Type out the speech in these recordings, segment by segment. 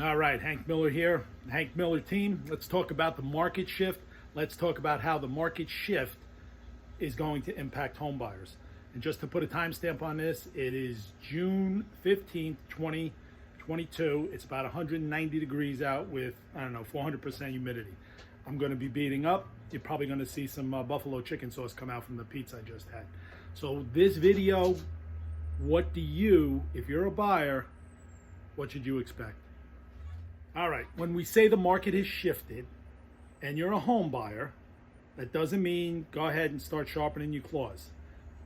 All right, Hank Miller here, Hank Miller team. Let's talk about the market shift. Let's talk about how the market shift is going to impact home buyers. And just to put a timestamp on this, it is June 15th, 2022. It's about 190 degrees out with, 400% humidity. I'm going to be beating up. You're probably going to see some buffalo chicken sauce come out from the pizza I just had. So this video, what do you, if you're a buyer, what should you expect? All right, when we say the market has shifted and you're a home buyer, that doesn't mean go ahead and start sharpening your claws.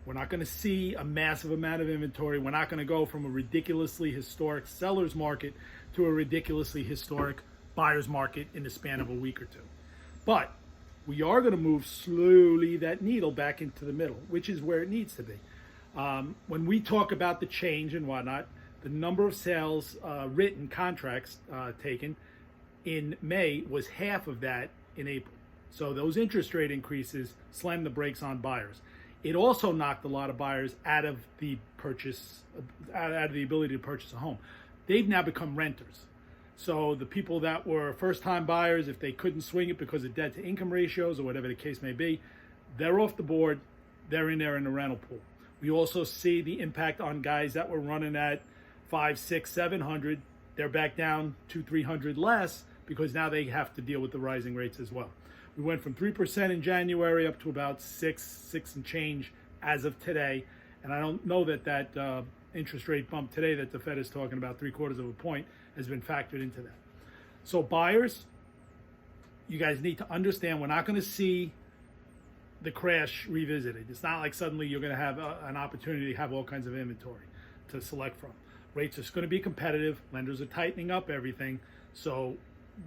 We're not going to see a massive amount of inventory. We're not going to go from a ridiculously historic seller's market to a ridiculously historic buyer's market in the span of a week or two. But we are going to move slowly that needle back into the middle, which is where it needs to be. When we talk about the change and whatnot, the number of sales, written contracts taken in May was half of that in April. So those interest rate increases slammed the brakes on buyers. It also knocked a lot of buyers out of the purchase, out of the ability to purchase a home. They've now become renters. So the people that were first-time buyers, if they couldn't swing it because of debt-to-income ratios or whatever the case may be, they're off the board. They're in there in the rental pool. We also see the impact on guys that were running at 500, 600, 700. They're back down 200, 300 less because now they have to deal with the rising rates as well. We went from 3% in January up to about 6 and change as of today. And I don't know that interest rate bump today that the Fed is talking about, 0.75 of a point, has been factored into that. So buyers, you guys need to understand we're not going to see the crash revisited. It's not like suddenly you're going to have an opportunity to have all kinds of inventory to select from. Rates are going to be competitive. Lenders are tightening up everything. So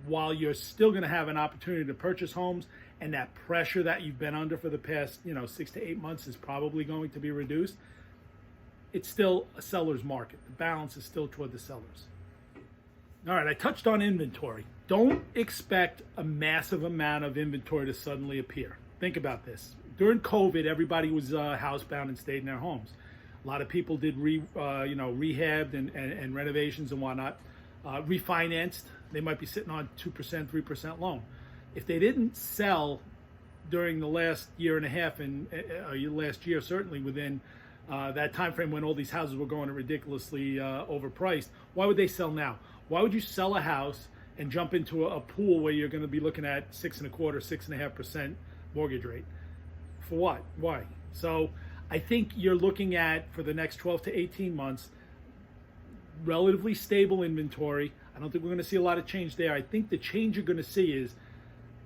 while you're still going to have an opportunity to purchase homes, and that pressure that you've been under for the past 6 to 8 months is probably going to be reduced, it's still a seller's market. The balance is still toward the sellers. All right, I touched on inventory. Don't expect a massive amount of inventory to suddenly appear. Think about this. During COVID, everybody was housebound and stayed in their homes. A lot of people did rehabbed and renovations and whatnot, refinanced. They might be sitting on 2%, 3% loan. If they didn't sell during the last year and a half and last year, certainly within that time frame when all these houses were going at ridiculously overpriced, why would they sell now? Why would you sell a house and jump into a pool where you're going to be looking at 6.25%, 6.5% mortgage rate? For what? Why? So I think you're looking at, for the next 12 to 18 months, relatively stable inventory. I don't think we're going to see a lot of change there. I think the change you're going to see is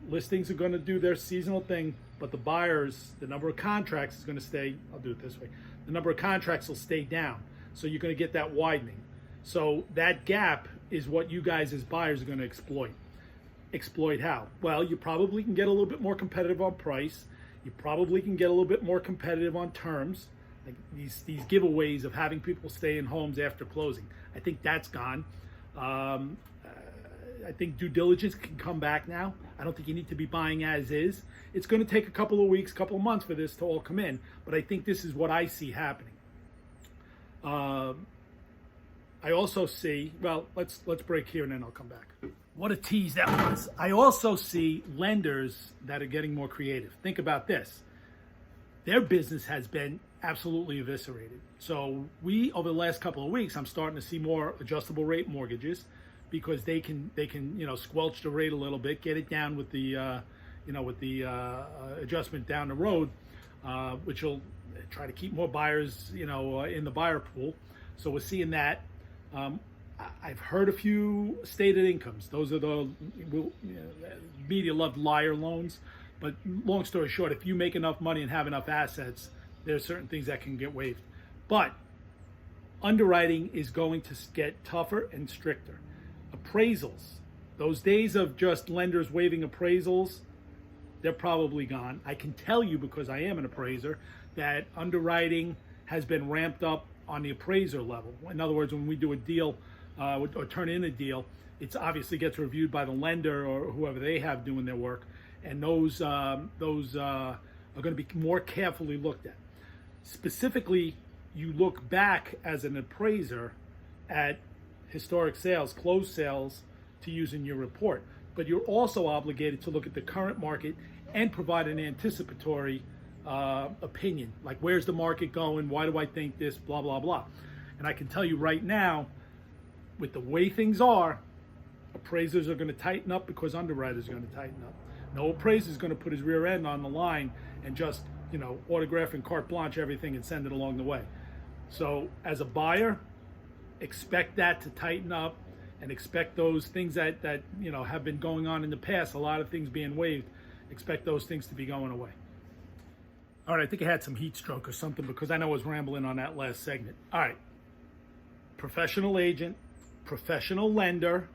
listings are going to do their seasonal thing, but the buyers, the number of contracts is going to stay, I'll do it this way, the number of contracts will stay down. So you're going to get that widening. So that gap is what you guys as buyers are going to exploit. Exploit how? Well, you probably can get a little bit more competitive on price. You probably can get a little bit more competitive on terms, like these giveaways of having people stay in homes after closing. I think that's gone. I think due diligence can come back now. I don't think you need to be buying as is. It's going to take a couple of weeks, couple of months for this to all come in, but I think this is what I see happening. I also see, well, let's break here and then I'll come back. What a tease that was. I also see lenders that are getting more creative. Think about this. Their business has been absolutely eviscerated. So over the last couple of weeks, I'm starting to see more adjustable rate mortgages because they can squelch the rate a little bit, get it down with the adjustment down the road, which will try to keep more buyers in the buyer pool. So we're seeing that. I've heard a few stated incomes. Those are the media loved liar loans. But long story short, if you make enough money and have enough assets, there are certain things that can get waived. But underwriting is going to get tougher and stricter. Appraisals, those days of just lenders waiving appraisals, they're probably gone. I can tell you, because I am an appraiser, that underwriting has been ramped up on the appraiser level. In other words, when we do a deal or turn in a deal, it obviously gets reviewed by the lender or whoever they have doing their work, and those are going to be more carefully looked at. Specifically, you look back as an appraiser at historic sales, closed sales, to use in your report. But you're also obligated to look at the current market and provide an anticipatory opinion, like where's the market going, why do I think this, blah, blah, blah. And I can tell you right now, with the way things are, appraisers are going to tighten up because underwriters are going to tighten up. No appraiser is going to put his rear end on the line and just, autograph and carte blanche everything and send it along the way. So as a buyer, expect that to tighten up and expect those things that have been going on in the past, a lot of things being waived, expect those things to be going away. All right, I think I had some heat stroke or something because I know I was rambling on that last segment. All right, professional agent, professional lender,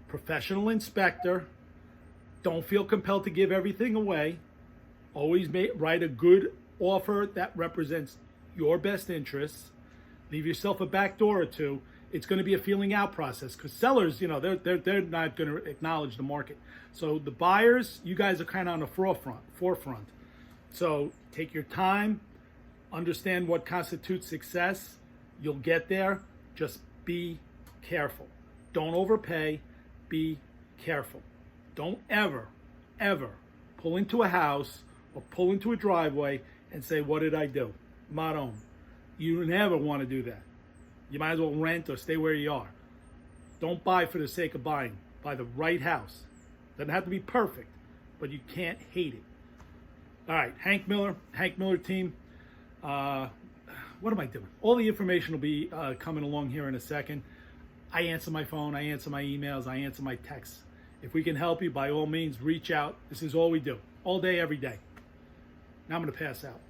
professional inspector. Don't feel compelled to give everything away. Always write a good offer that represents your best interests. Leave yourself a back door or two. It's going to be a feeling out process because sellers, they're not going to acknowledge the market. So the buyers, you guys are kind of on the forefront. So take your time, understand what constitutes success. You'll get there. Just be careful. Don't overpay. Be careful. Don't ever pull into a house or pull into a driveway and say, what did I do? Maron. You never want to do that. You might as well rent or stay where you are. Don't buy for the sake of buying. Buy the right house. Doesn't have to be perfect, but you can't hate it. All right, Hank Miller team. What am I doing? All the information will be coming along here in a second. I answer my phone, I answer my emails, I answer my texts. If we can help you, by all means, reach out. This is all we do, all day, every day. Now I'm going to pass out.